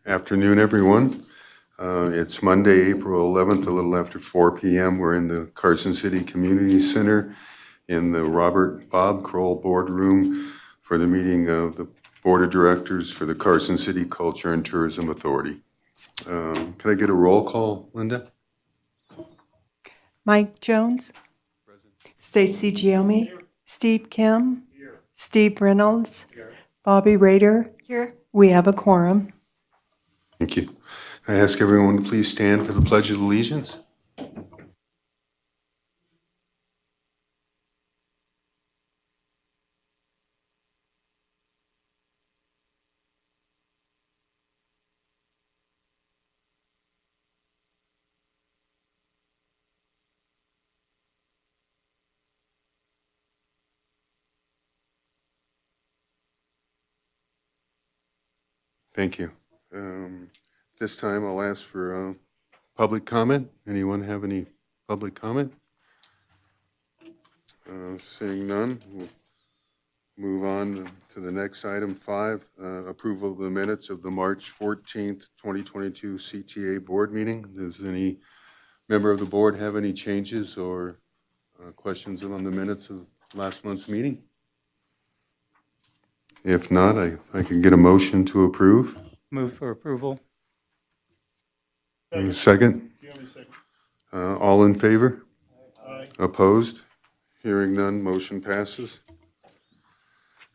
Afternoon, everyone. It's Monday, April 11th, a little after 4 p.m. We're in the Carson City Community Center in the Robert Bob Kroll Boardroom for the meeting of the Board of Directors for the Carson City Culture and Tourism Authority. Can I get a roll call, Linda? Mike Jones. Present. Stacy Giomi. Here. Steve Kim. Here. Steve Reynolds. Here. Bobby Rader. Here. We have a quorum. Thank you. I ask everyone to please stand for the Pledge of Allegiance. Thank you. This time I'll ask for public comment. Anyone have any public comment? Seeing none, we'll move on to the next item 5, approval of the minutes of the March 14th, 2022 CTA board meeting. Does any member of the board have any changes or questions on the minutes of last month's meeting? If not, I can get a motion to approve. Move for approval. Second? All in favor? Aye. Opposed? Hearing none, motion passes.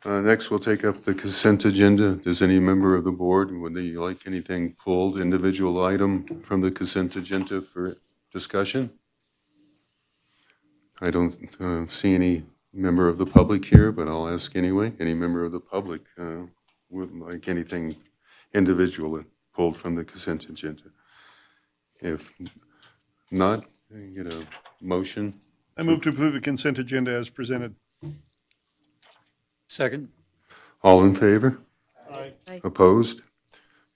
Next, we'll take up the consent agenda. Does any member of the board, would they like anything pulled, individual item from the consent agenda for discussion? I don't see any member of the public here, but I'll ask anyway. Any member of the public would like anything individual pulled from the consent agenda? If not, I can get a motion. I move to approve the consent agenda as presented. Second. All in favor? Aye. Opposed?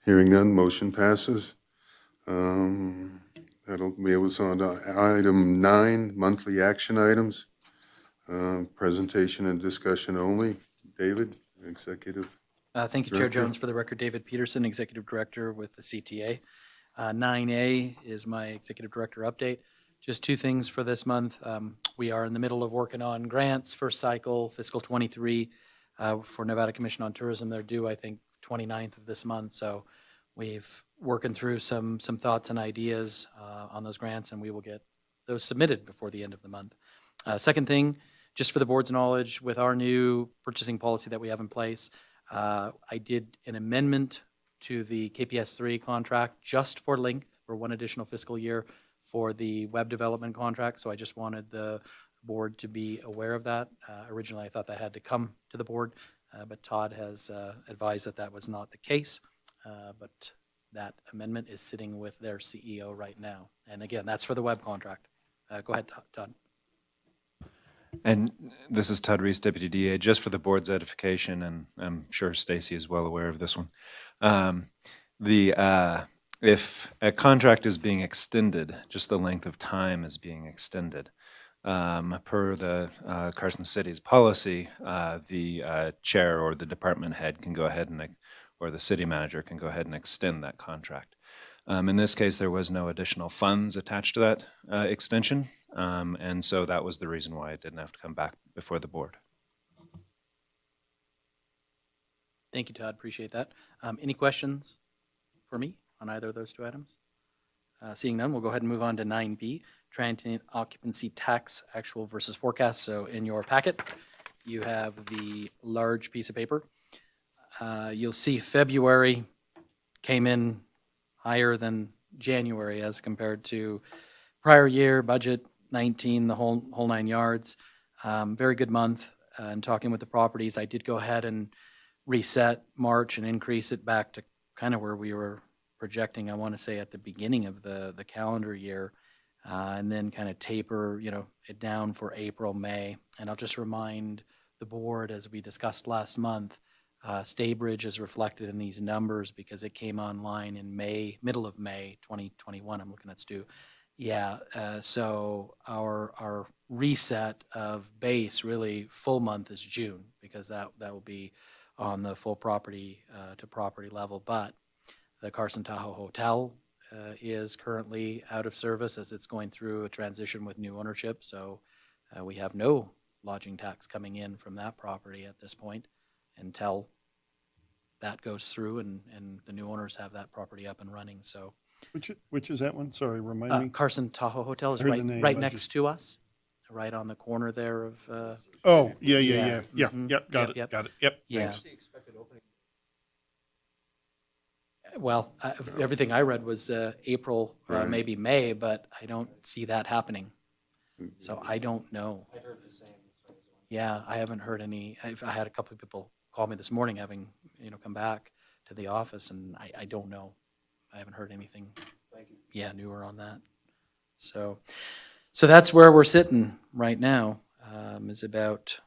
Hearing none, motion passes. That'll be us on to item 9, monthly action items. Presentation and discussion only. David, Executive. Thank you, Chair Jones. For the record, David Peterson, Executive Director with the CTA. 9A is my Executive Director update. Just 2 things for this month. We are in the middle of working on grants, first cycle, fiscal 23 for Nevada Commission on Tourism. They're due, I think, 29th of this month. So we've working through some thoughts and ideas on those grants, and we will get those submitted before the end of the month. Second thing, just for the board's knowledge, with our new purchasing policy that we have in place, I did an amendment to the KPS3 contract just for length for 1 additional fiscal year for the web development contract. So I just wanted the board to be aware of that. Originally, I thought that had to come to the board, but Todd has advised that that was not the case. But that amendment is sitting with their CEO right now. And again, that's for the web contract. Go ahead, Todd. And this is Todd Reese, Deputy DA, just for the board's edification, and I'm sure Stacy is well aware of this one. If a contract is being extended, just the length of time is being extended. Per the Carson City's policy, the chair or the department head can go ahead or the city manager can go ahead and extend that contract. In this case, there was no additional funds attached to that extension, and so that was the reason why it didn't have to come back before the board. Thank you, Todd. Appreciate that. Any questions for me on either of those 2 items? Seeing none, we'll go ahead and move on to 9B, transient occupancy tax actual versus forecast. So in your packet, you have the large piece of paper. You'll see February came in higher than January as compared to prior year, budget 19, the whole 9 yards. Very good month. And talking with the properties, I did go ahead and reset March and increase it back to kind of where we were projecting, I want to say, at the beginning of the calendar year, and then kind of taper, it down for April, May. And I'll just remind the board, as we discussed last month, Staybridge is reflected in these numbers because it came online in May, middle of May 2021. I'm looking at Stu. Yeah, so our reset of base, really, full month is June, because that will be on the full property to property level. But the Carson Tahoe Hotel is currently out of service as it's going through a transition with new ownership. So we have no lodging tax coming in from that property at this point until that goes through and the new owners have that property up and running. So Which is that one? Sorry, remind me. Carson Tahoe Hotel is I heard right, the name, right I next just- to us, right on the corner there of, Oh, yeah, Yeah. yeah. Mhm. Yep, got Yep, yep. it. Yep, yeah. thanks. Well, everything I read was April, Right. maybe May, but I don't see that happening. So I don't know. I heard the same. Yeah, I haven't heard any. I had a couple of people call me this morning, having come back to the office, and I don't know. I haven't heard anything. Thank you. Yeah, newer on that. So that's where we're sitting right now. Is about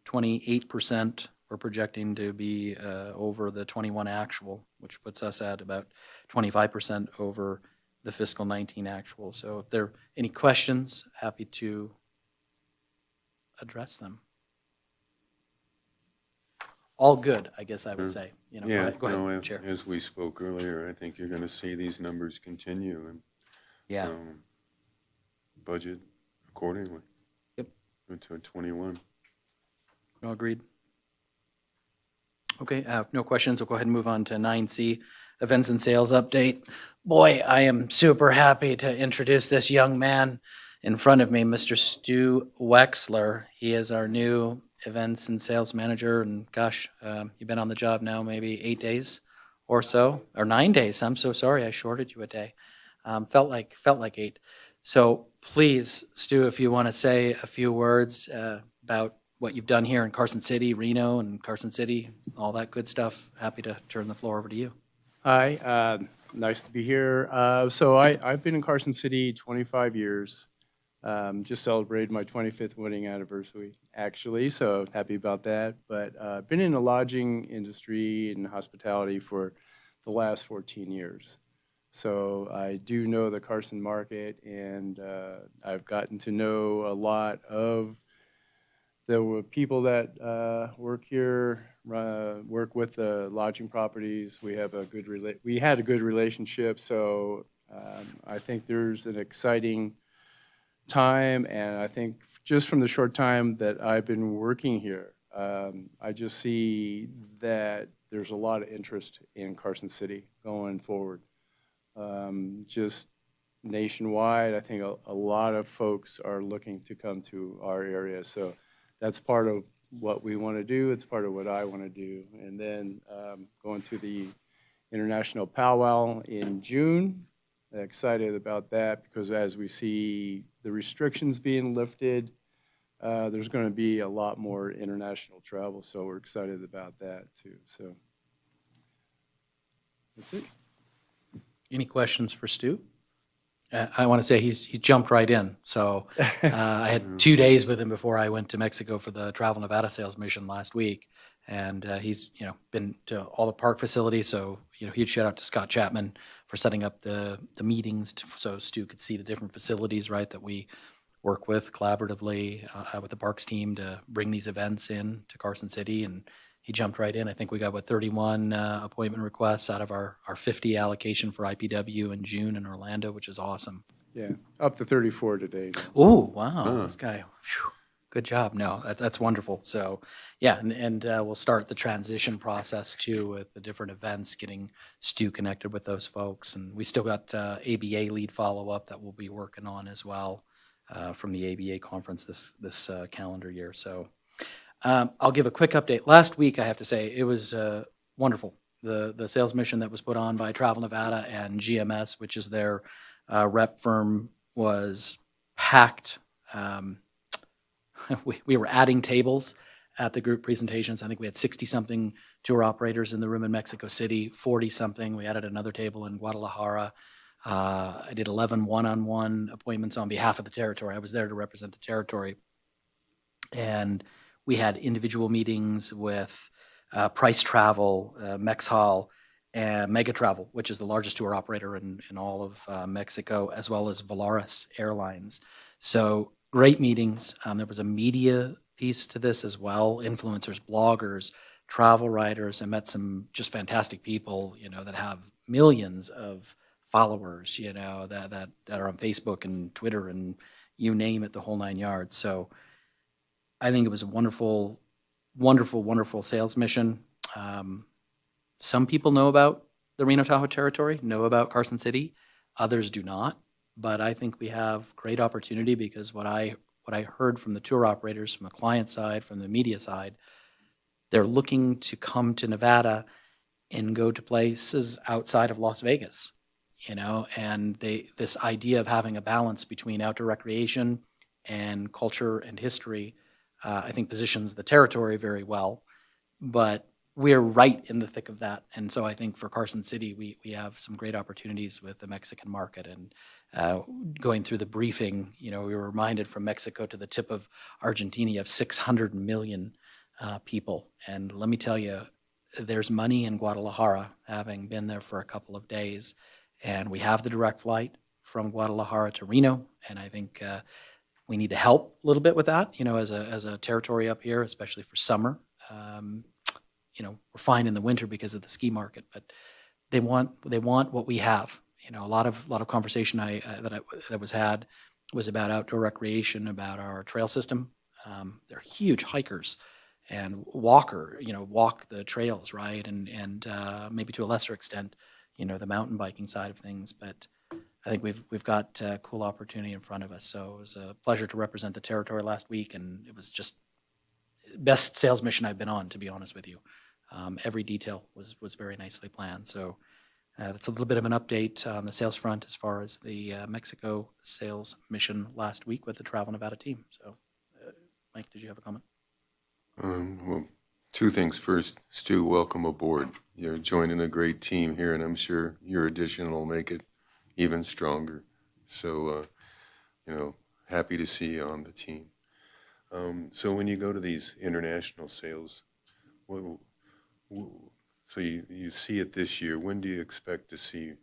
28%. We're projecting to be over the 21 actual, which puts us at about 25% over the fiscal 19 actual. So if there are any questions, happy to address them. All good, I guess I would say. Yeah, Go no, ahead, Chair. as we spoke earlier, I think you're going to see these numbers continue and Yeah. budget accordingly. Yep. Into 21. No, agreed. Okay, no questions. We'll go ahead and move on to 9C, events and sales update. Boy, I am super happy to introduce this young man in front of me, Mr. Stu Wexler. He is our new events and sales manager, and gosh, you've been on the job now maybe 8 days or so, or 9 days. I'm so sorry, I shorted you a day. Felt like 8. So please, Stu, if you want to say a few words about what you've done here in Carson City, Reno, and Carson City, all that good stuff, happy to turn the floor over to you. Hi, nice to be here. So I've been in Carson City 25 years. Just celebrated my 25th wedding anniversary, actually, so happy about that. But I've been in the lodging industry and hospitality for the last 14 years. So I do know the Carson market, and I've gotten to know a lot of the people that work here, work with the lodging properties. We had a good relationship, so I think there's an exciting time, and I think just from the short time that I've been working here, I just see that there's a lot of interest in Carson City going forward. Just nationwide, I think a lot of folks are looking to come to our area, so that's part of what we want to do. It's part of what I want to do. And then going to the International Powwow in June. Excited about that because as we see the restrictions being lifted, there's going to be a lot more international travel. So we're excited about that too. So that's it. Any questions for Stu? I want to say he jumped right in. So I had 2 days with him before I went to Mexico for the Travel Nevada sales mission last week, and he's been to all the park facilities. So huge shout out to Scott Chapman for setting up the meetings so Stu could see the different facilities, right, that we work with collaboratively with the parks team to bring these events in to Carson City, and he jumped right in. I think we got 31 appointment requests out of our 50 allocation for IPW in June in Orlando, which is awesome. Yeah, up to 34 today. Oh, wow, this guy, whew, good job. No, that's wonderful. So, yeah, and we'll start the transition process too with the different events, getting Stu connected with those folks. And we still got ABA lead follow-up that we'll be working on as well from the ABA conference this calendar year. So I'll give a quick update. Last week, I have to say, it was wonderful. The sales mission that was put on by Travel Nevada and GMS, which is their rep firm, was packed. We were adding tables at the group presentations. I think we had 60-something tour operators in the room in Mexico City, 40-something. We added another table in Guadalajara. I did 11 one-on-one appointments on behalf of the territory. I was there to represent the territory. And we had individual meetings with Price Travel, Mex Hall, and Mega Travel, which is the largest tour operator in all of Mexico, as well as Volaris Airlines. So great meetings. There was a media piece to this as well, influencers, bloggers, travel writers. I met some just fantastic people, that have millions of followers, that are on Facebook and Twitter and you name it, the whole 9 yards. So I think it was a wonderful, wonderful, wonderful sales mission. Some people know about the Reno Tahoe territory, know about Carson City. Others do not. But I think we have great opportunity because what I heard from the tour operators, from the client side, from the media side, they're looking to come to Nevada and go to places outside of Las Vegas, and this idea of having a balance between outdoor recreation and culture and history, I think positions the territory very well. But we're right in the thick of that. And so I think for Carson City, we have some great opportunities with the Mexican market. And going through the briefing, we were reminded from Mexico to the tip of Argentina, you have 600 million people. And let me tell you, there's money in Guadalajara, having been there for a couple of days. And we have the direct flight from Guadalajara to Reno. And I think we need to help a little bit with that, as a territory up here, especially for summer. We're fine in the winter because of the ski market, but they want what we have. A lot of conversation that was had was about outdoor recreation, about our trail system. They're huge hikers and walk the trails, right? And maybe to a lesser extent, the mountain biking side of things. But I think we've got cool opportunity in front of us. So it was a pleasure to represent the territory last week, and it was just best sales mission I've been on, to be honest with you. Every detail was very nicely planned. So that's a little bit of an update on the sales front as far as the Mexico sales mission last week with the Travel Nevada team. So, Mike, did you have a comment? Well, two things. First, Stu, welcome aboard. You're joining a great team here, and I'm sure your addition will make it even stronger. So, happy to see you on the team. So when you go to these international sales, so you see it this year. When do you expect to see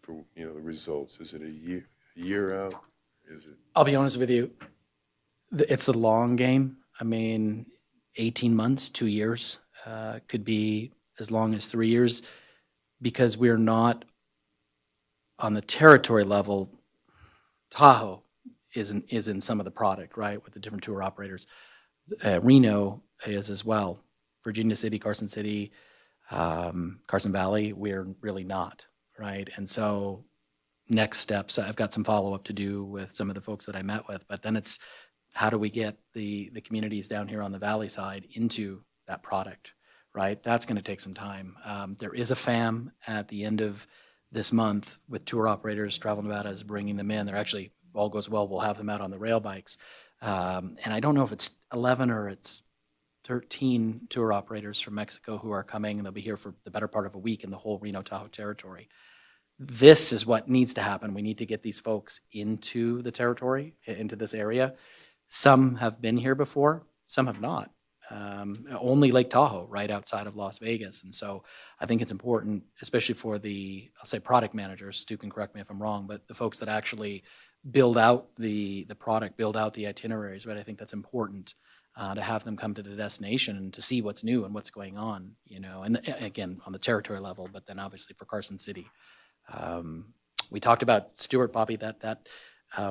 for the results? Is it a year out? Is it? I'll be honest with you. It's the long game. I mean, 18 months, 2 years, could be as long as 3 years, because we're not on the territory level. Tahoe is in some of the product, right, with the different tour operators. Reno is as well. Virginia City, Carson City, Carson Valley, we're really not, right? And so next steps, I've got some follow-up to do with some of the folks that I met with, but then it's how do we get the communities down here on the valley side into that product, right? That's going to take some time. There is a FAM at the end of this month with tour operators. Travel Nevada is bringing them in. They're actually, if all goes well, we'll have them out on the rail bikes. And I don't know if it's 11 or it's 13 tour operators from Mexico who are coming, and they'll be here for the better part of a week in the whole Reno Tahoe territory. This is what needs to happen. We need to get these folks into the territory, into this area. Some have been here before, some have not. Only Lake Tahoe, right outside of Las Vegas. And so I think it's important, especially for I'll say product managers, Stu can correct me if I'm wrong, but the folks that actually build out the product, build out the itineraries, right? I think that's important. To have them come to the destination and to see what's new and what's going on, and again, on the territory level, but then obviously for Carson City. We talked about Stewart, Bobby, that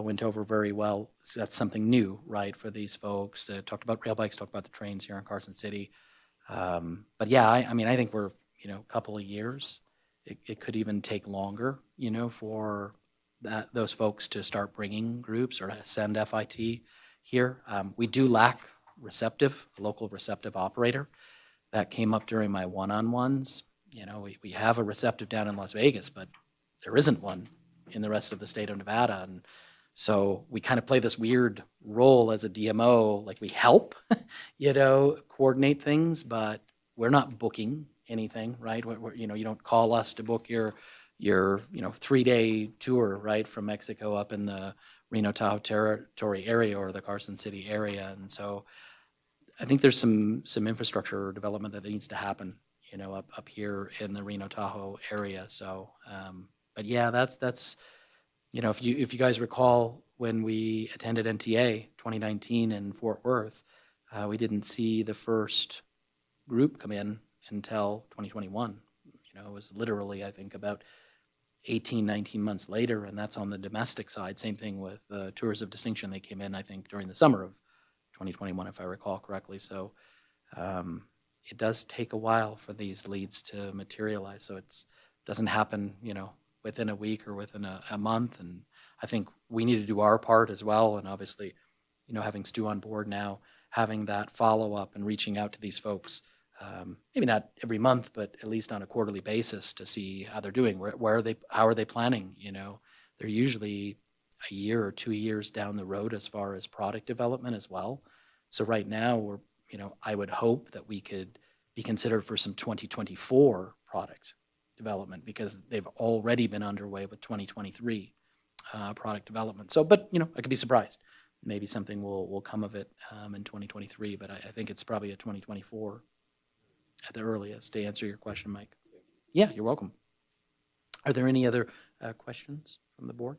went over very well. So that's something new, right, for these folks. Talked about rail bikes, talked about the trains here in Carson City. But yeah, I think we're, a couple of years. It could even take longer, for those folks to start bringing groups or send FIT here. We do lack a local receptive operator. That came up during my one-on-ones. We have a receptive down in Las Vegas, but there isn't one in the rest of the state of Nevada. And so we kind of play this weird role as a DMO, like we help, coordinate things, but we're not booking anything, right? You don't call us to book your 3-day tour, right, from Mexico up in the Reno Tahoe territory area or the Carson City area. And so I think there's some infrastructure development that needs to happen, up here in the Reno Tahoe area. So, but yeah, that's if you guys recall when we attended NTA 2019 in Fort Worth, we didn't see the first group come in until 2021. It was literally, I think, about 18, 19 months later, and that's on the domestic side. Same thing with Tours of Distinction. They came in, I think, during the summer of 2021, if I recall correctly. So it does take a while for these leads to materialize. So it doesn't happen, within a week or within a month. And I think we need to do our part as well. And obviously, having Stu on board now, having that follow-up and reaching out to these folks, maybe not every month, but at least on a quarterly basis to see how they're doing. Where are they? How are they planning? They're usually a year or 2 years down the road as far as product development as well. So right now, I would hope that we could be considered for some 2024 product development because they've already been underway with 2023 product development. So, but I could be surprised. Maybe something will come of it in 2023, but I think it's probably a 2024 at the earliest, to answer your question, Mike. Yeah, you're welcome. Are there any other questions from the board?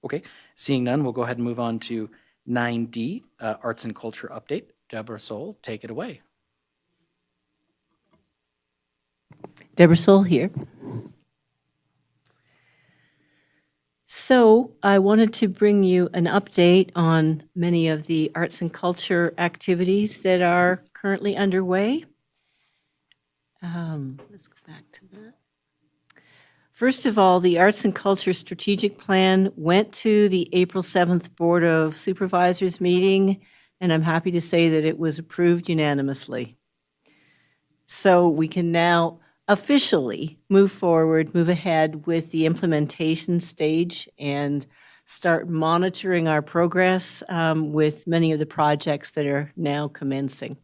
Okay, seeing none, we'll go ahead and move on to 9D, Arts and Culture Update. Deborah Soul, take it away. Deborah Soul here. So I wanted to bring you an update on many of the arts and culture activities that are currently underway. Let's go back to that. First of all, the Arts and Culture Strategic Plan went to the April 7th Board of Supervisors meeting, and I'm happy to say that it was approved unanimously. So we can now officially move ahead with the implementation stage and start monitoring our progress with many of the projects that are now commencing.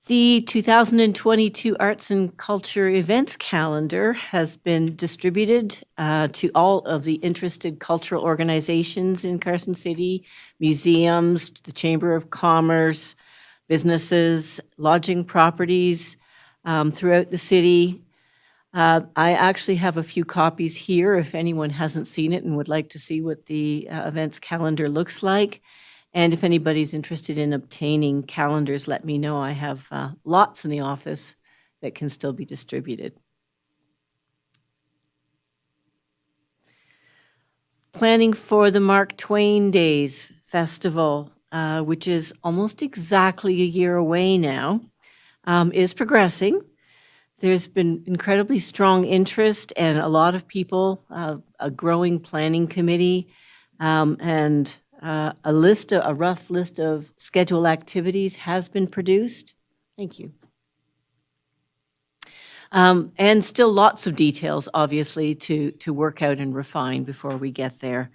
The 2022 Arts and Culture Events Calendar has been distributed to all of the interested cultural organizations in Carson City, museums, the Chamber of Commerce, businesses, lodging properties throughout the city. I actually have a few copies here if anyone hasn't seen it and would like to see what the events calendar looks like. And if anybody's interested in obtaining calendars, let me know. I have lots in the office that can still be distributed. Planning for the Mark Twain Days Festival, which is almost exactly a year away now, is progressing. There's been incredibly strong interest and a lot of people, a growing planning committee, and a rough list of scheduled activities has been produced. Thank you. And still lots of details, obviously, to work out and refine before we get there.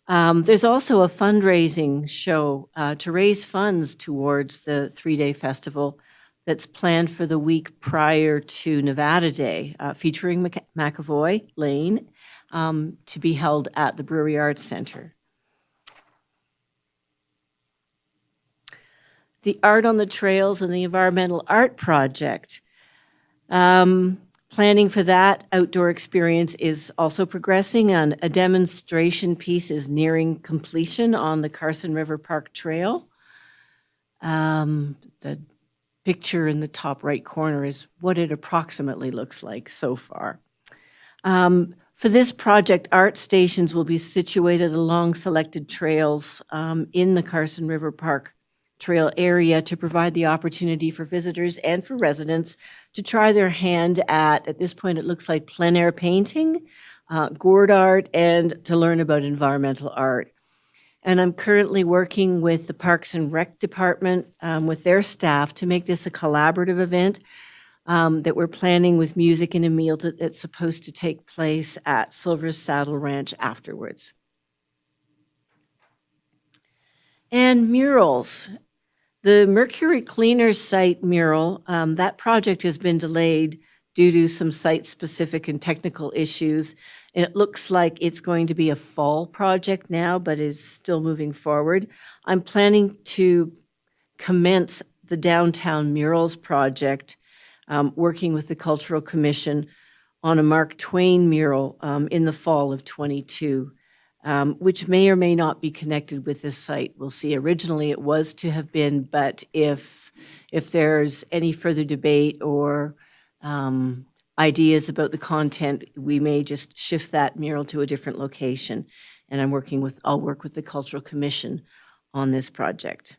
There's also a fundraising show to raise funds towards the 3-day festival that's planned for the week prior to Nevada Day, featuring McAvoy Lane, to be held at the Brewery Arts Center. The Art on the Trails and the Environmental Art Project. Planning for that outdoor experience is also progressing, and a demonstration piece is nearing completion on the Carson River Park Trail. The picture in the top right corner is what it approximately looks like so far. For this project, art stations will be situated along selected trails in the Carson River Park Trail area to provide the opportunity for visitors and for residents to try their hand at this point, it looks like plein air painting, gourd art, and to learn about environmental art. And I'm currently working with the Parks and Rec Department with their staff to make this a collaborative event that we're planning with music and a meal that's supposed to take place at Silver's Saddle Ranch afterwards. And murals. The Mercury Cleaners site mural, that project has been delayed due to some site-specific and technical issues. And it looks like it's going to be a fall project now, but is still moving forward. I'm planning to commence the Downtown Murals Project, working with the Cultural Commission on a Mark Twain mural in the fall of '22, which may or may not be connected with this site. We'll see. Originally, it was to have been, but if there's any further debate or ideas about the content, we may just shift that mural to a different location. And I'll work with the Cultural Commission on this project.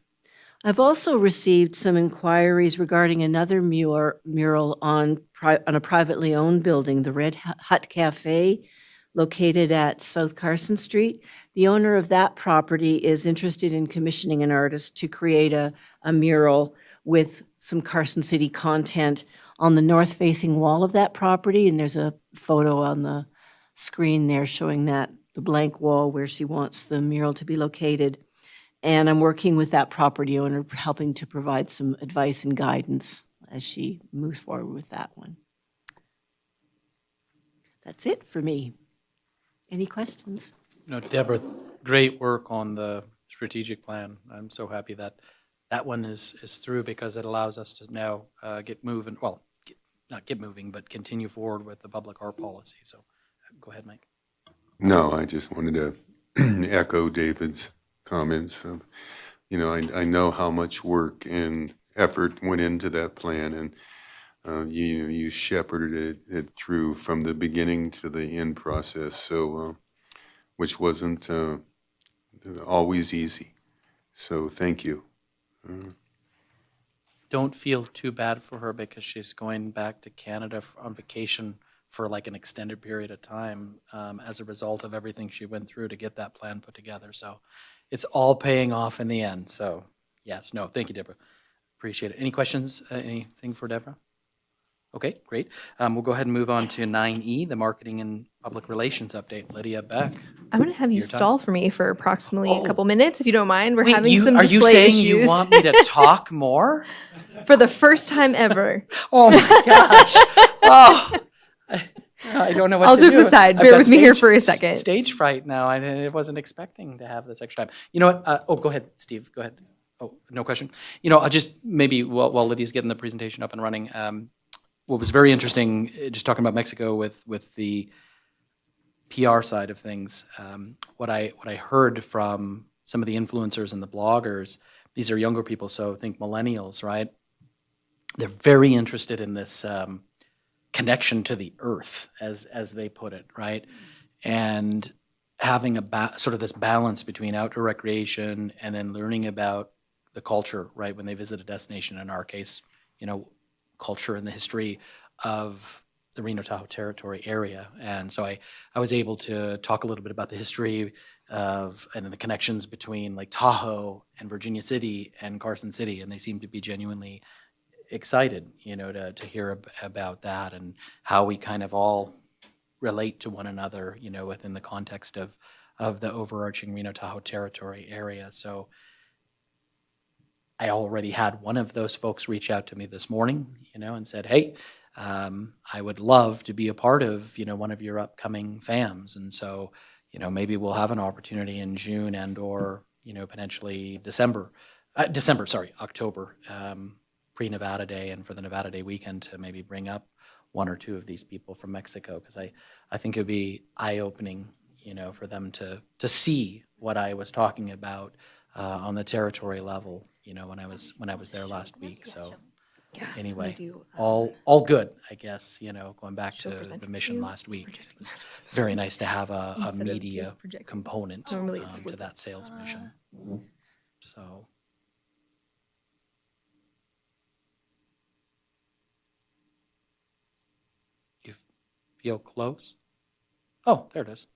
I've also received some inquiries regarding another mural on a privately owned building, the Red Hut Cafe, located at South Carson Street. The owner of that property is interested in commissioning an artist to create a mural with some Carson City content on the north-facing wall of that property, and there's a photo on the screen there showing that, the blank wall where she wants the mural to be located. And I'm working with that property owner, helping to provide some advice and guidance as she moves forward with that one. That's it for me. Any questions? No, Deborah, great work on the strategic plan. I'm so happy that that one is through, because it allows us to now get moving, well, not get moving, but continue forward with the public art policy. So go ahead, Mike. No, I just wanted to echo David's comments. I know how much work and effort went into that plan, and you shepherded it through from the beginning to the end process. So, which wasn't always easy. So, thank you. Don't feel too bad for her, because she's going back to Canada on vacation for like an extended period of time as a result of everything she went through to get that plan put together. So it's all paying off in the end. So yes, no, thank you, Deborah. Appreciate it. Any questions, anything for Deborah? Okay, great. We'll go ahead and move on to 9E, the marketing and public relations update. Lydia Beck. I'm going to have you Your time. stall for me for approximately a couple minutes, if you don't mind. We're Wait, having some are display you saying issues you want me to talk more? for the first time ever. Oh my gosh. Oh, I don't know what All to do. jokes aside, I've bear got with me here for a second. Stage fright now. I wasn't expecting to have this extra time. You know what? Go ahead, Steve. Go ahead. Oh, no question. I'll just maybe while Lydia's getting the presentation up and running, what was very interesting, just talking about Mexico with the PR side of things, what I heard from some of the influencers and the bloggers, these are younger people, so think millennials, right? They're very interested in this connection to the earth, as they put it, right? And having sort of this balance between outdoor recreation and then learning about the culture, right? When they visit a destination, in our case, culture and the history of the Reno Tahoe Territory area. And so I was able to talk a little bit about the history of and the connections between Lake Tahoe and Virginia City and Carson City, and they seem to be genuinely excited, to hear about that and how we kind of all relate to one another, within the context of the overarching Reno Tahoe Territory area. So I already had one of those folks reach out to me this morning, and said, hey, I would love to be a part of, one of your upcoming FAMs. And so, maybe we'll have an opportunity in June and or, potentially October, pre-Nevada Day and for the Nevada Day weekend to maybe bring up one or two of these people from Mexico, because I think it would be eye-opening, for them to see what I was talking about on the territory level, when I was there last week. So anyway, all good, I guess, going back to the mission last week. It was very nice to have a media component Normally it's to that sales mission. So. You feel close? Oh, there it is.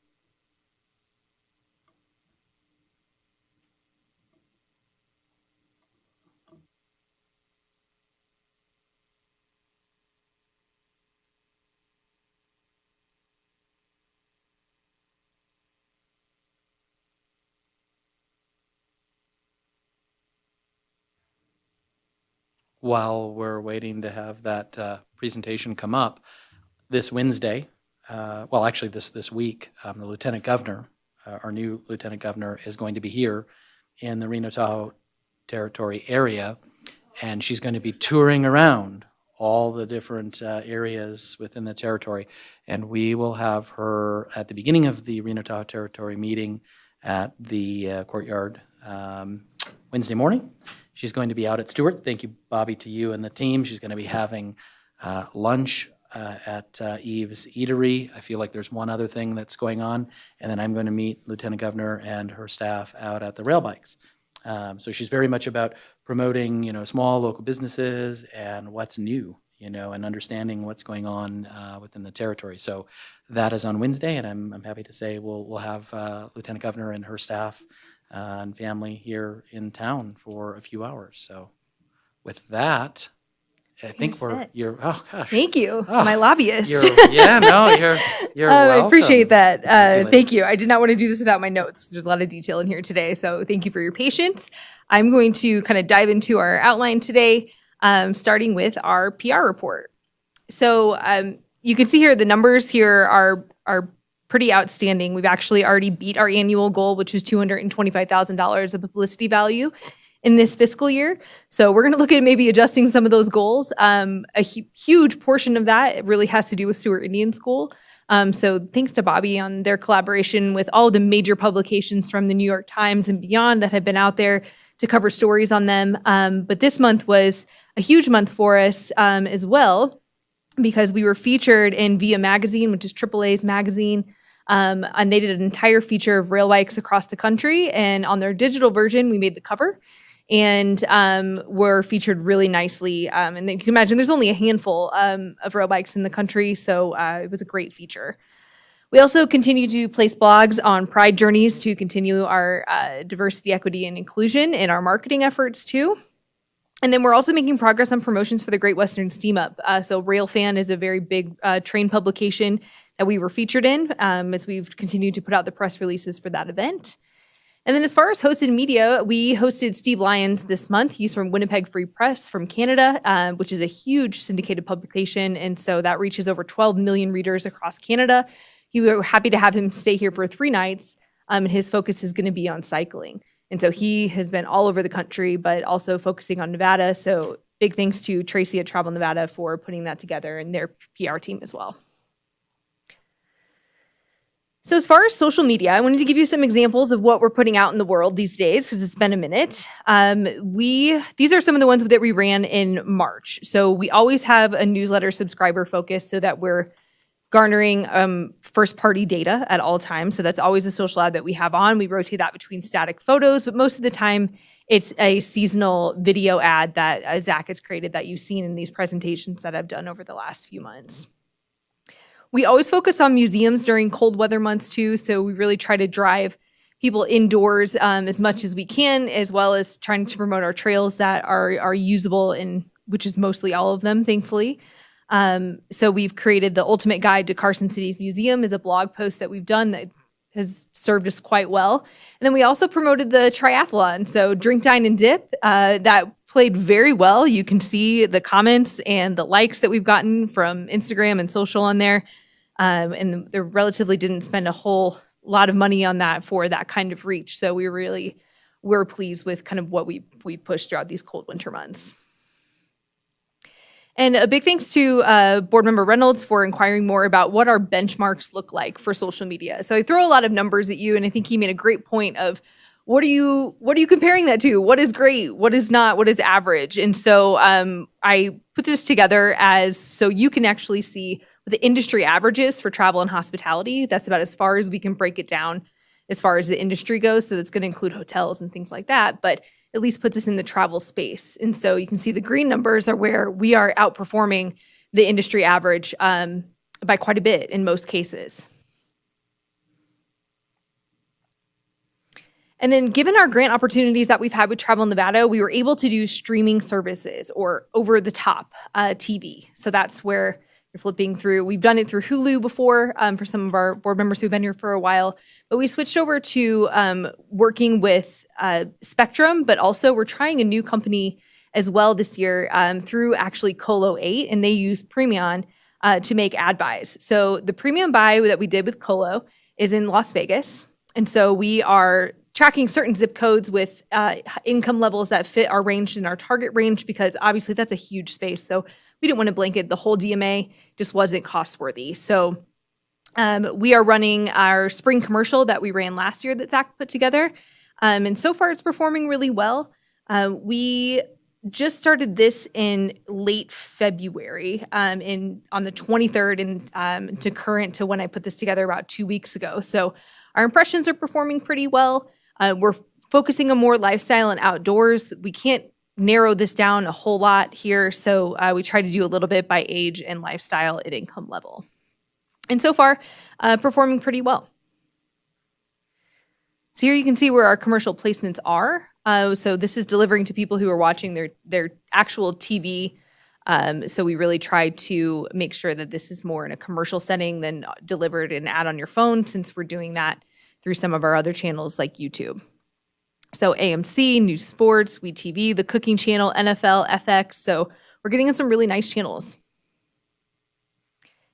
While we're waiting to have that presentation come up, this Wednesday, actually this week, the Lieutenant Governor, our new Lieutenant Governor, is going to be here in the Reno Tahoe Territory area, and she's going to be touring around all the different areas within the territory. And we will have her at the beginning of the Reno Tahoe Territory meeting at the courtyard Wednesday morning. She's going to be out at Stewart. Thank you, Bobby, to you and the team. She's going to be having lunch at Eve's Eatery. I feel like there's one other thing that's going on. And then I'm going to meet Lieutenant Governor and her staff out at the rail bikes. So she's very much about promoting, small local businesses and what's new, and understanding what's going on within the territory. So that is on Wednesday, and I'm happy to say we'll have Lieutenant Governor and her staff and family here in town for a few hours. So with that, I think You're set. oh gosh. Thank you, Oh, my lobbyist. You're welcome. I appreciate that. Thank you, Thank you. I did not want to do this without my notes. There's a lot of detail in here today, so thank you for your patience. I'm going to kind of dive into our outline today, starting with our PR report. So you can see here the numbers here are pretty outstanding. We've actually already beat our annual goal, which was $225,000 of publicity value in this fiscal year. So we're going to look at maybe adjusting some of those goals. A huge portion of that really has to do with Stewart Indian School. So thanks to Bobby on their collaboration with all the major publications from the New York Times and beyond that have been out there to cover stories on them. But this month was a huge month for us as well, because we were featured in Via Magazine, which is AAA's magazine. And they did an entire feature of rail bikes across the country. And on their digital version, we made the cover and were featured really nicely. And you can imagine there's only a handful of rail bikes in the country, so it was a great feature. We also continue to place blogs on Pride Journeys to continue our diversity, equity, and inclusion in our marketing efforts too. And then we're also making progress on promotions for the Great Western Steam Up. So Railfan is a very big train publication that we were featured in as we've continued to put out the press releases for that event. And then as far as hosted media, we hosted Steve Lyons this month. He's from Winnipeg Free Press from Canada, which is a huge syndicated publication. And so that reaches over 12 million readers across Canada. We were happy to have him stay here for 3 nights. And his focus is going to be on cycling. And so he has been all over the country, but also focusing on Nevada. So big thanks to Tracy at Travel Nevada for putting that together and their PR team as well. So as far as social media, I wanted to give you some examples of what we're putting out in the world these days because it's been a minute. These are some of the ones that we ran in March. So we always have a newsletter subscriber focus so that we're garnering first-party data at all times. So that's always a social ad that we have on. We rotate that between static photos, but most of the time it's a seasonal video ad that Zach has created that you've seen in these presentations that I've done over the last few months. We always focus on museums during cold weather months too, so we really try to drive people indoors as much as we can, as well as trying to promote our trails that are usable, and which is mostly all of them, thankfully. So we've created the Ultimate Guide to Carson City's Museum is a blog post that we've done that has served us quite well. And then we also promoted the triathlon, so Drink, Dine, and Dip. That played very well. You can see the comments and the likes that we've gotten from Instagram and social on there. And they relatively didn't spend a whole lot of money on that for that kind of reach. So we're pleased with kind of what we pushed throughout these cold winter months. And a big thanks to Board Member Reynolds for inquiring more about what our benchmarks look like for social media. So I throw a lot of numbers at you, and I think he made a great point of what are you comparing that to? What is great? What is not? What is average? And so I put this together so you can actually see the industry averages for travel and hospitality. That's about as far as we can break it down as far as the industry goes. So that's going to include hotels and things like that, but at least puts us in the travel space. And so you can see the green numbers are where we are outperforming the industry average by quite a bit in most cases. And then given our grant opportunities that we've had with Travel Nevada, we were able to do streaming services or over-the-top TV. So that's where you're flipping through. We've done it through Hulu before for some of our board members who've been here for a while, but we switched over to working with Spectrum, but also we're trying a new company as well this year through actually Colo 8, and they use Premion to make ad buys. So the premium buy that we did with Colo is in Las Vegas. And so we are tracking certain zip codes with income levels that fit our range and our target range, because obviously that's a huge space. So we didn't want to blanket the whole DMA, just wasn't cost worthy. So we are running our spring commercial that we ran last year that Zach put together. And so far it's performing really well. We just started this in late February, on the 23rd, and to current to when I put this together about 2 weeks ago. So our impressions are performing pretty well. We're focusing on more lifestyle and outdoors. We can't narrow this down a whole lot here, so we try to do a little bit by age and lifestyle and income level. And so far, performing pretty well. So here you can see where our commercial placements are. So this is delivering to people who are watching their actual TV. So we really try to make sure that this is more in a commercial setting than delivered an ad on your phone, since we're doing that through some of our other channels like YouTube. So AMC, News Sports, WeTV, the Cooking Channel, NFL, FX. So we're getting in some really nice channels.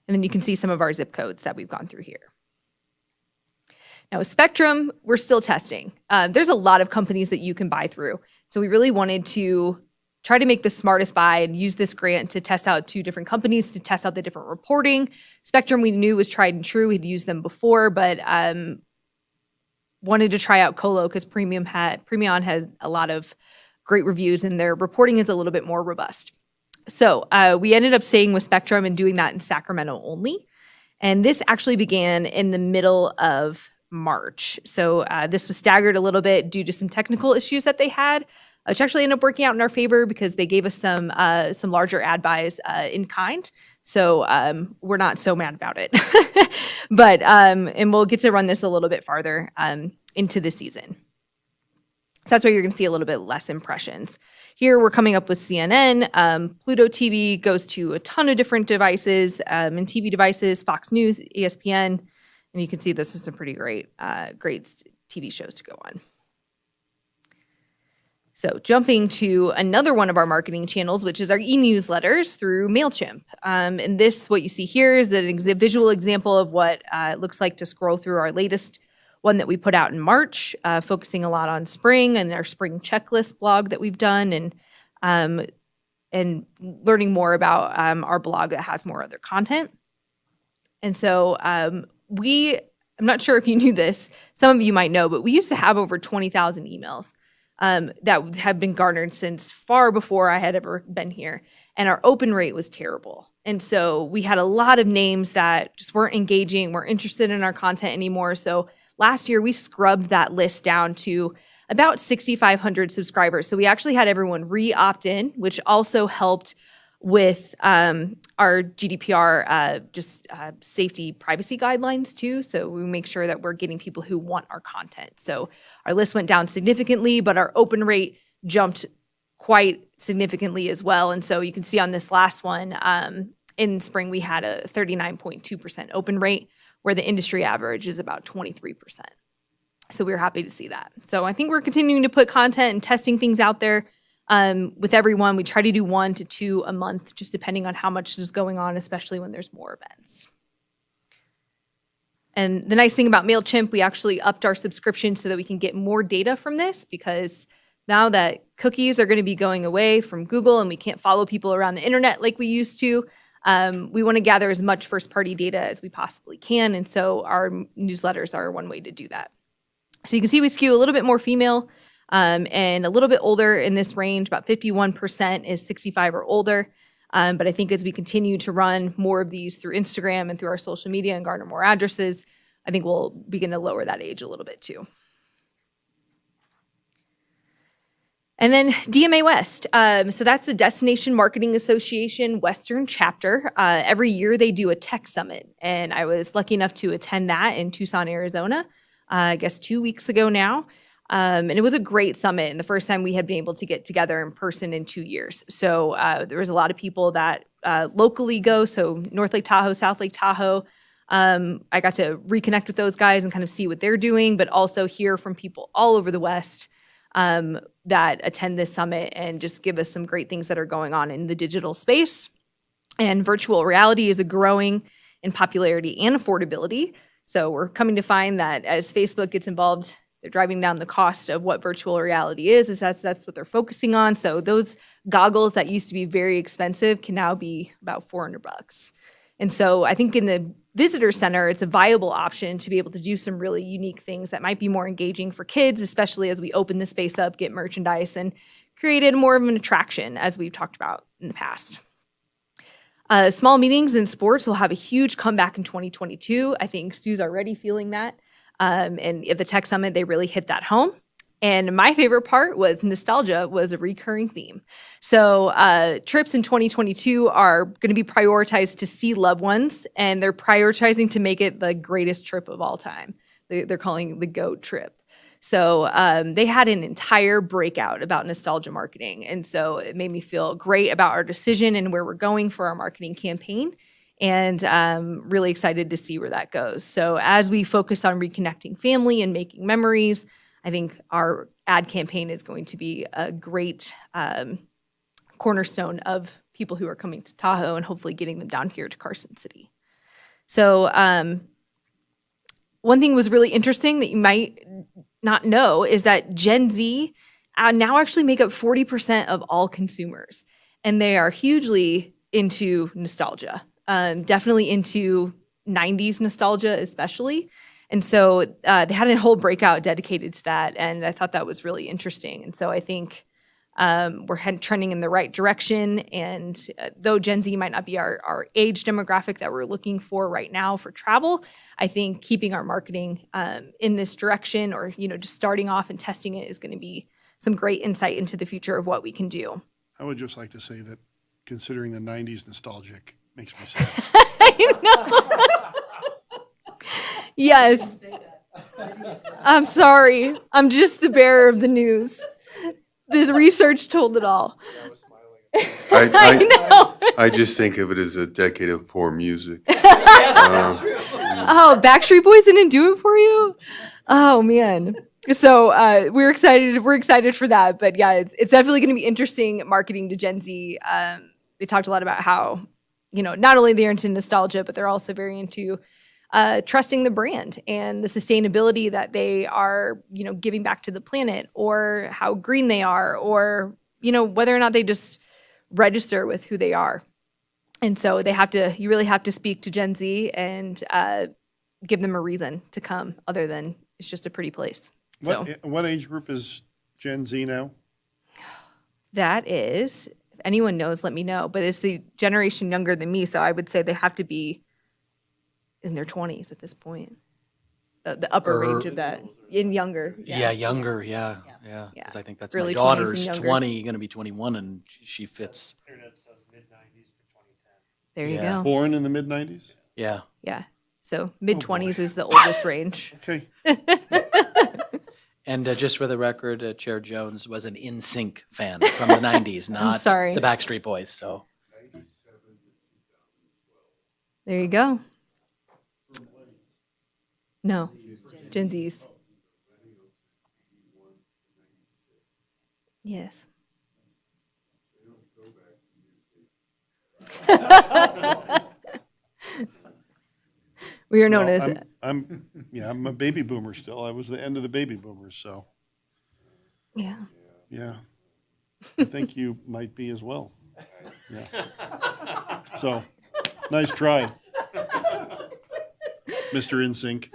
And then you can see some of our zip codes that we've gone through here. Now with Spectrum, we're still testing. There's a lot of companies that you can buy through. So we really wanted to try to make the smartest buy and use this grant to test out 2 different companies to test out the different reporting. Spectrum we knew was tried and true. We'd used them before, but wanted to try out Colo because Premion has a lot of great reviews and their reporting is a little bit more robust. So we ended up staying with Spectrum and doing that in Sacramento only. And this actually began in the middle of March. So this was staggered a little bit due to some technical issues that they had, which actually ended up working out in our favor because they gave us some larger ad buys in kind. So we're not so mad about it. But and we'll get to run this a little bit farther into the season. So that's why you're going to see a little bit less impressions. Here we're coming up with CNN. Pluto TV goes to a ton of different devices and TV devices, Fox News, ESPN. And you can see this is some pretty great TV shows to go on. So jumping to another one of our marketing channels, which is our e-newsletters through MailChimp. And this, what you see here is a visual example of what it looks like to scroll through our latest one that we put out in March, focusing a lot on spring and our spring checklist blog that we've done, and learning more about our blog that has more other content. And so I'm not sure if you knew this, some of you might know, but we used to have over 20,000 emails that have been garnered since far before I had ever been here. And our open rate was terrible. And so we had a lot of names that just weren't engaging, weren't interested in our content anymore. So last year we scrubbed that list down to about 6,500 subscribers. So we actually had everyone re-opt in, which also helped with our GDPR safety privacy guidelines too. So we make sure that we're getting people who want our content. So our list went down significantly, but our open rate jumped quite significantly as well. And so you can see on this last one, in spring, we had a 39.2% open rate, where the industry average is about 23%. So we were happy to see that. So I think we're continuing to put content and testing things out there. With everyone, we try to do 1 to 2 a month, just depending on how much is going on, especially when there's more events. And the nice thing about MailChimp, we actually upped our subscription so that we can get more data from this, because now that cookies are going to be going away from Google and we can't follow people around the internet like we used to, we want to gather as much first-party data as we possibly can. And so our newsletters are one way to do that. So you can see we skew a little bit more female, and a little bit older in this range. About 51% is 65 or older. But I think as we continue to run more of these through Instagram and through our social media and garner more addresses, I think we'll begin to lower that age a little bit too. And then DMA West. So that's the Destination Marketing Association Western chapter. Every year they do a tech summit, and I was lucky enough to attend that in Tucson, Arizona, I guess 2 weeks ago now. And it was a great summit, and the first time we had been able to get together in person in 2 years. So there was a lot of people that locally go, so North Lake Tahoe, South Lake Tahoe. I got to reconnect with those guys and kind of see what they're doing, but also hear from people all over the West that attend this summit and just give us some great things that are going on in the digital space. And virtual reality is a growing in popularity and affordability. So we're coming to find that as Facebook gets involved They're driving down the cost of what virtual reality is that's what they're focusing on. So those goggles that used to be very expensive can now be about $400. And so I think in the visitor center, it's a viable option to be able to do some really unique things that might be more engaging for kids, especially as we open the space up, get merchandise, and created more of an attraction, as we've talked about in the past. Small meetings in sports will have a huge comeback in 2022. I think Stu's already feeling that. And at the Tech Summit, they really hit that home. And my favorite part was nostalgia was a recurring theme. So trips in 2022 are going to be prioritized to see loved ones, and they're prioritizing to make it the greatest trip of all time. They're calling it the GOAT trip. So they had an entire breakout about nostalgia marketing. And so it made me feel great about our decision and where we're going for our marketing campaign. And really excited to see where that goes. So as we focus on reconnecting family and making memories, I think our ad campaign is going to be a great cornerstone of people who are coming to Tahoe and hopefully getting them down here to Carson City. So one thing was really interesting that you might not know is that Gen Z now actually make up 40% of all consumers. And they are hugely into nostalgia, definitely into 90s nostalgia especially. And so they had a whole breakout dedicated to that, and I thought that was really interesting. And so I think we're trending in the right direction. And though Gen Z might not be our age demographic that we're looking for right now for travel, I think keeping our marketing in this direction, or just starting off and testing it, is going to be some great insight into the future of what we can do. I would just like to say that considering the 90s nostalgic makes me sad. I know. Yes. I'm sorry. I'm just the bearer of the news. The research told it all. I just think of it as a decade of poor music. Oh, Backstreet Boys didn't do it for you? Oh, man. So we're excited. We're excited for that. But yeah, it's definitely going to be interesting marketing to Gen Z. They talked a lot about how, not only they're into nostalgia, but they're also very into trusting the brand and the sustainability that they are, giving back to the planet, or how green they are, or, whether or not they just register with who they are. And so you really have to speak to Gen Z and give them a reason to come other than it's just a pretty place. So What age group is Gen Z now? that is, if anyone knows, let me know. But it's the generation younger than me. So I would say they have to be in their 20s at this point. The upper range of that. In younger. Yeah, younger, yeah. Because I think that's Early my 20s and daughter's younger. 20, going to be 21, and she fits. There you Yeah. go. Born in the mid-90s? Yeah. Yeah. So mid-20s is the oldest range. Okay. And just for the record, Chair Jones was an NSYNC fan from the 90s, not sorry. the Backstreet Boys. So There you go. No, Gen Zs. Yes. We are known Well, as, I'm a baby boomer still. I was the end of the baby boomers, so, yeah. yeah. I think you might be as well. Yeah. So, nice try, Mr. InSync.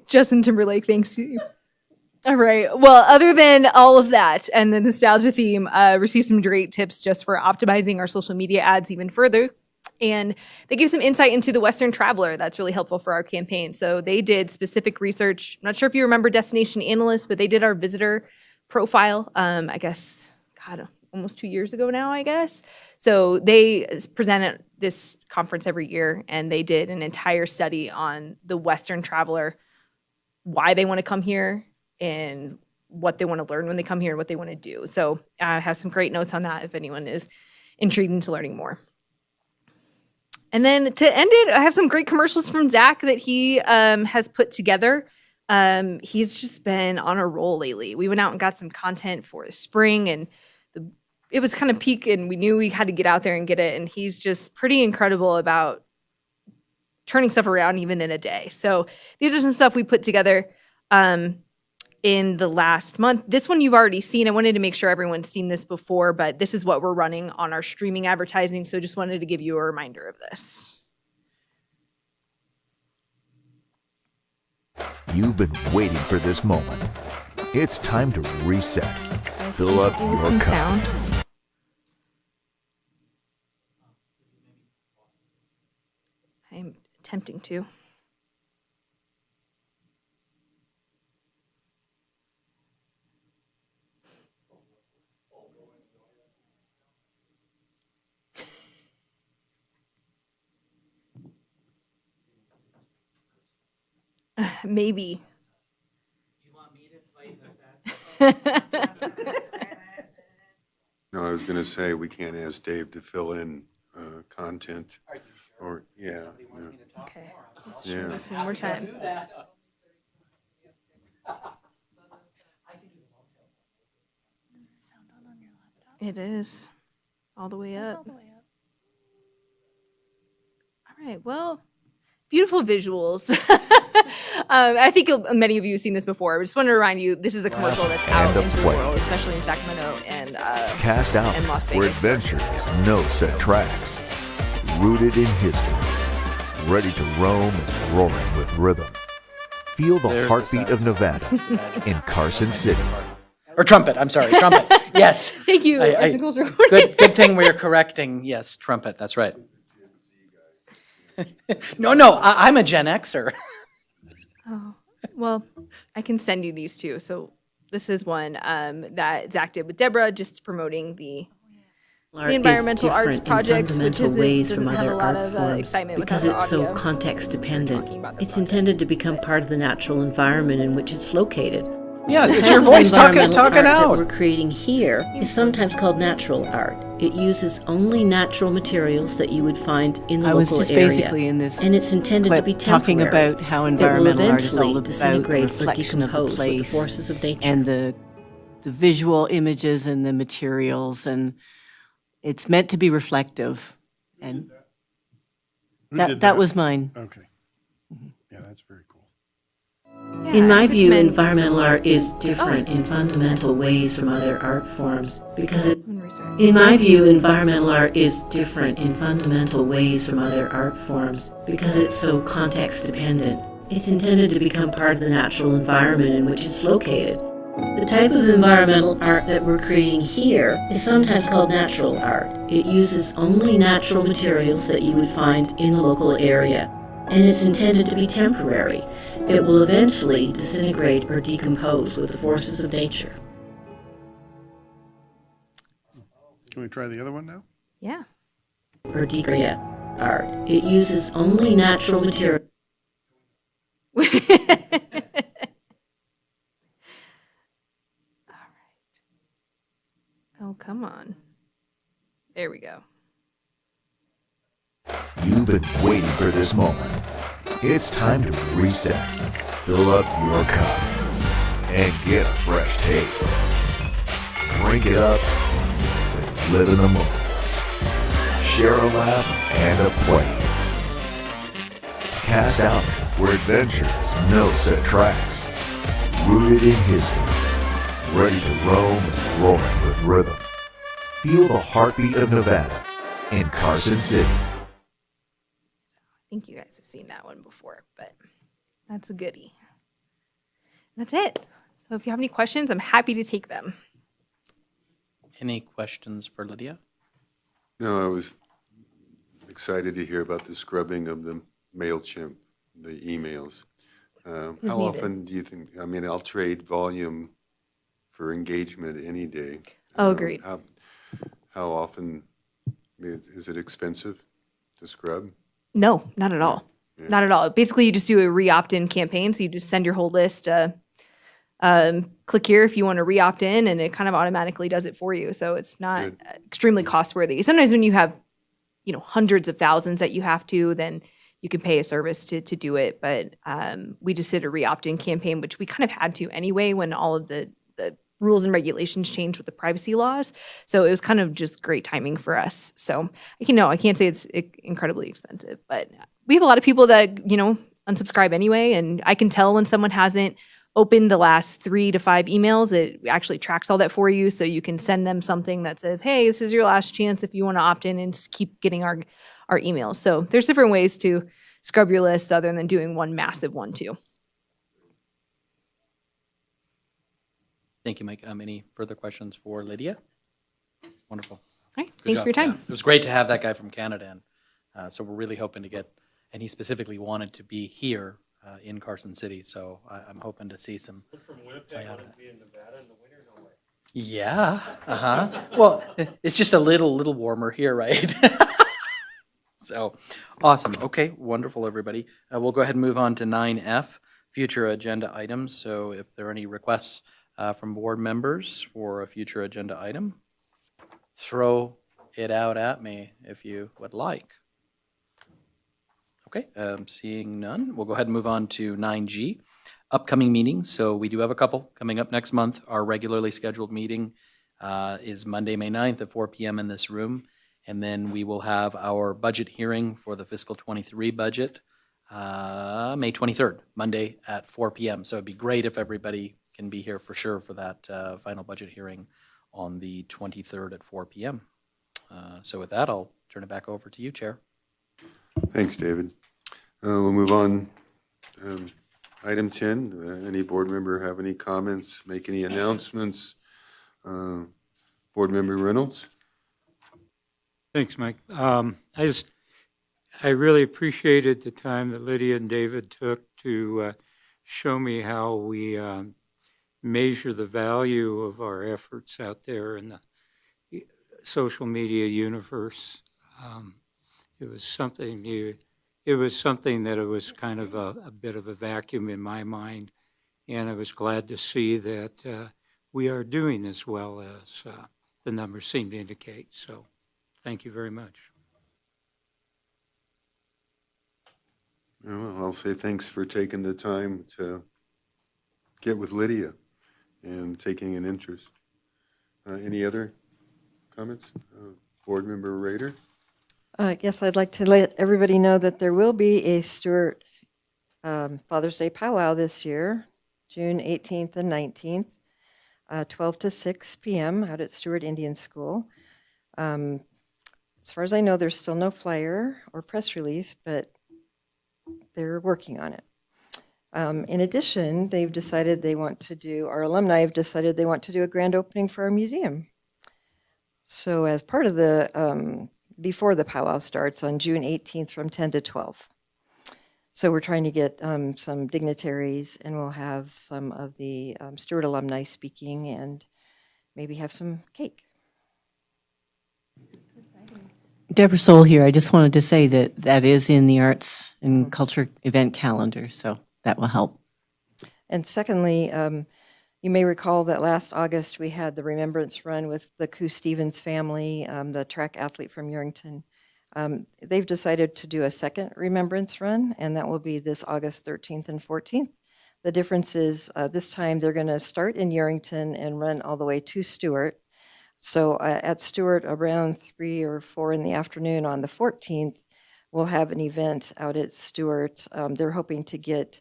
Justin Timberlake, thanks to you. All right. Well, other than all of that and the nostalgia theme, received some great tips just for optimizing our social media ads even further. And they gave some insight into the Western traveler that's really helpful for our campaign. So they did specific research. I'm not sure if you remember Destination Analyst, but they did our visitor profile, I guess, almost 2 years ago now, I guess. So they present at this conference every year, and they did an entire study on the Western traveler, why they want to come here, and what they want to learn when they come here and what they want to do. So I have some great notes on that if anyone is intrigued into learning more. And then to end it, I have some great commercials from Zach that he has put together. He's just been on a roll lately. We went out and got some content for the spring, and it was kind of peak, and we knew we had to get out there and get it. And he's just pretty incredible about turning stuff around even in a day. So these are some stuff we put together. in the last month. This one you've already seen. I wanted to make sure everyone's seen this before, but this is what we're running on our streaming advertising. So just wanted to give you a reminder of this. You've been waiting for this moment. It's time to reset. Fill up your Some cup. sound. I'm attempting to. Maybe. No, I was gonna say, we can't ask Dave to fill in content. Or, yeah, Okay, let's try yeah. this one more time. It is all the way up. All right, well, beautiful visuals. I think many of you have seen this before. I just want to remind you, this is the commercial that's out And a into the play. world, especially in Sacramento and Cast out, and Las where Vegas. adventure is no set tracks. Rooted in history. Ready to roam and roaring with rhythm. Feel the There's the heartbeat of sounds. Nevada in Carson City. Or trumpet, I'm sorry, trumpet. Yes. Thank you. I- Icicle's recording. Good thing we're correcting. Yes, trumpet, that's right. No, I'm a Gen Xer. Well, I can send you these two. So this is one that Zach did with Deborah, just promoting the environmental arts project, which doesn't have a lot of excitement because without the it's so audio. context dependent. Talking about the It's project. intended to become part of the natural environment in which it's located. Yeah, it's your voice talking Environmental art that we're out. creating here is sometimes called natural art. It uses only natural materials that you would find in the I local was just area. basically in this And it's intended to clip be temporary. talking about how It will environmental art is all eventually about disintegrate or reflection of the decompose with the place forces of nature. and the visual images and the materials, and it's meant to be reflective. And Who did that was mine. Okay. Yeah, that's very cool. Yeah, In my I view, recommend- environmental art is different in fundamental ways from other art forms because it I'm gonna restart. In my view, environmental art is different in fundamental ways from other art forms because it's so context dependent. It's intended to become part of the natural environment in which it's located. The type of environmental art that we're creating here is sometimes called natural art. It uses only natural materials that you would find in the local area, and it's intended to be temporary. It will eventually disintegrate or decompose with the forces of nature. Can we try the other one now? Yeah. Or degrade art. It uses only natural material. Oh, come on. There we go. You've been waiting for this moment. It's time to reset. Fill up your cup and get a fresh take. Drink it up and live in the moment. Share a laugh and a play. Cast out where adventure is no set tracks. Rooted in history. Ready to roam and roaring with rhythm. Feel the heartbeat of Nevada in Carson City. I think you guys have seen that one before, but that's a goodie. That's it. So if you have any questions, I'm happy to take them. Any questions for Lydia? No, I was excited to hear about the scrubbing of the MailChimp, the emails. was How needed. often do you think, I mean, I'll trade volume for engagement any day. Oh, agreed. How often, I mean, is it expensive to scrub? No, not at all. Not at all. Basically, you just do a re-opt-in campaign. So you just send your whole list. Click here if you want to re-opt in, and it kind of automatically does it for you. So it's not Good. extremely cost-worthy. Sometimes when you have, hundreds of thousands that you have to, then you can pay a service to do it. But we just did a re-opt-in campaign, which we kind of had to anyway when all of the rules and regulations changed with the privacy laws. So it was kind of just great timing for us. So I can't say it's incredibly expensive, but we have a lot of people that, unsubscribe anyway. And I can tell when someone hasn't open the last 3 to 5 emails, it actually tracks all that for you. So you can send them something that says, hey, this is your last chance if you want to opt in and just keep getting our emails. So there's different ways to scrub your list other than doing one massive one too. Thank you, Mike. Any further questions for Lydia? Wonderful. All right, Good thanks job. for your time. Yeah. It was great to have that guy from Canada, and so we're really hoping to get, and he specifically wanted to be here in Carson City, so I'm hoping to see some play out of that. Yeah, Well, it's just a little warmer here, right? So, awesome. Okay, wonderful, everybody. We'll go ahead and move on to 9F, future agenda items. So if there are any requests from board members for a future agenda item, throw it out at me if you would like. Okay, seeing none, we'll go ahead and move on to 9G, upcoming meetings. So we do have a couple coming up next month. Our regularly scheduled meeting is Monday, May 9th at 4 p.m. in this room. And then we will have our budget hearing for the fiscal 23 budget, May 23rd, Monday at 4 p.m. So it'd be great if everybody can be here for sure for that final budget hearing on the 23rd at 4 p.m. So with that, I'll turn it back over to you, Chair. Thanks, David. We'll move on. Item 10, any board member have any comments, make any announcements? Board Member Reynolds? Thanks, Mike. I really appreciated the time that Lydia and David took to show me how we measure the value of our efforts out there in the social media universe. It was something that it was kind of a bit of a vacuum in my mind, and I was glad to see that we are doing as well as the numbers seem to indicate. So. Thank you very much. Well, I'll say thanks for taking the time to get with Lydia and taking an interest. Any other comments? Board Member Rader? Yes, I'd like to let everybody know that there will be a Stewart Father's Day powwow this year, June 18th and 19th, 12 to 6 p.m. out at Stewart Indian School. As far as I know, there's still no flyer or press release, but they're working on it. In addition, our alumni have decided they want to do a grand opening for our museum. So as part of before the powwow starts on June 18th from 10 to 12. So we're trying to get some dignitaries, and we'll have some of the Stewart alumni speaking and maybe have some cake. Deborah Soul here. I just wanted to say that is in the arts and culture event calendar, so that will help. And secondly, you may recall that last August we had the Remembrance Run with the Koo Stevens family, the track athlete from Yerington. They've decided to do a second Remembrance Run, and that will be this August 13th and 14th. The difference is this time they're going to start in Yerington and run all the way to Stewart. So at Stewart around 3 or 4 in the afternoon on the 14th, we'll have an event out at Stewart. They're hoping to get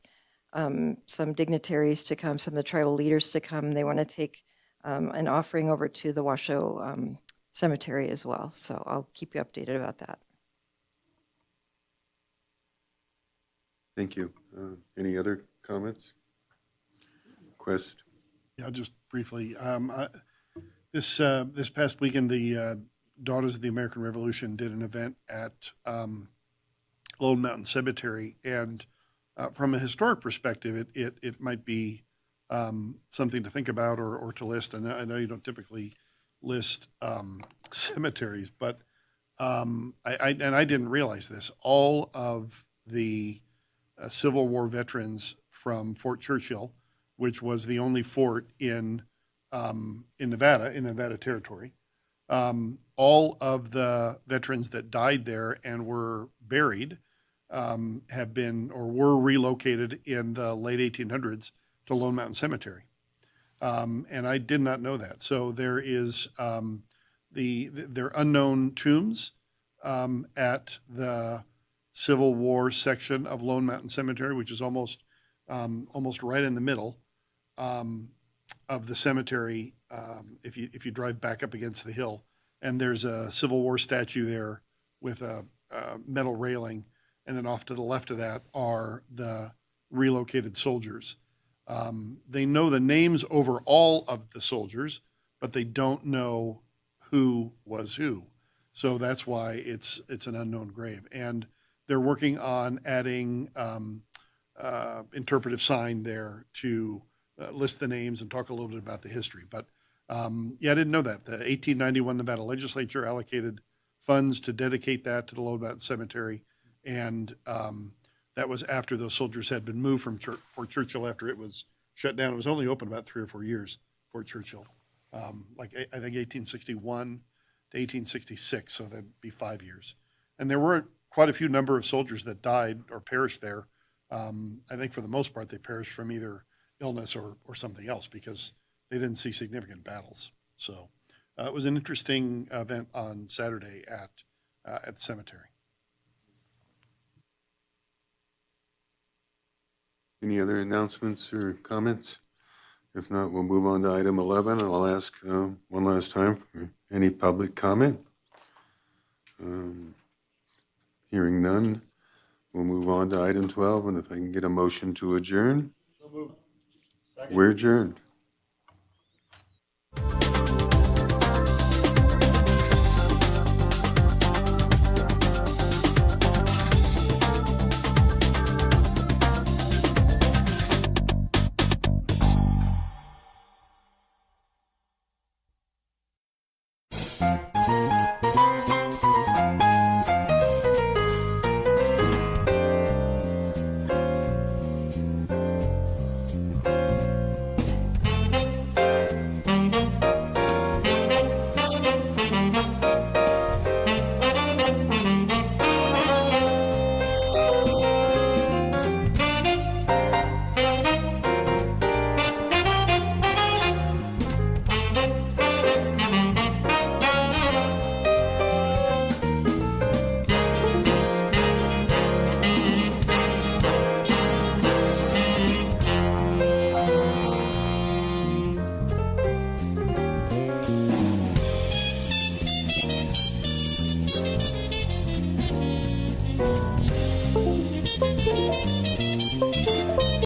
some dignitaries to come, some of the tribal leaders to come. They want to take an offering over to the Washoe Cemetery as well. So I'll keep you updated about that. Thank you. Any other comments? Quest? Yeah, just briefly. This past weekend, the Daughters of the American Revolution did an event at Lone Mountain Cemetery, and from a historic perspective, it might be something to think about or to list. And I know you don't typically list cemeteries, but I didn't realize this. All of the Civil War veterans from Fort Churchill, which was the only fort in Nevada Territory. All of the veterans that died there and were buried have been or were relocated in the late 1800s to Lone Mountain Cemetery. And I did not know that. So there is their unknown tombs at the Civil War section of Lone Mountain Cemetery, which is almost right in the middle. of the cemetery, if you drive back up against the hill, and there's a Civil War statue there with a metal railing, and then off to the left of that are the relocated soldiers. They know the names over all of the soldiers, but they don't know who was who. So that's why it's an unknown grave. And they're working on adding interpretive sign there to list the names and talk a little bit about the history. But yeah, I didn't know that. The 1891 Nevada legislature allocated funds to dedicate that to the Lone Mountain Cemetery. And that was after those soldiers had been moved from Fort Churchill after it was shut down. It was only open about 3 or 4 years, Fort Churchill. Like I think 1861 to 1866, so that'd be 5 years. And there were quite a few number of soldiers that died or perished there. I think for the most part, they perished from either illness or something else because they didn't see significant battles. So it was an interesting event on Saturday at the cemetery. Any other announcements or comments? If not, we'll move on to item 11, and I'll ask one last time for any public comment. Hearing none, we'll move on to item 12, and if I can get a motion to adjourn. We're adjourned.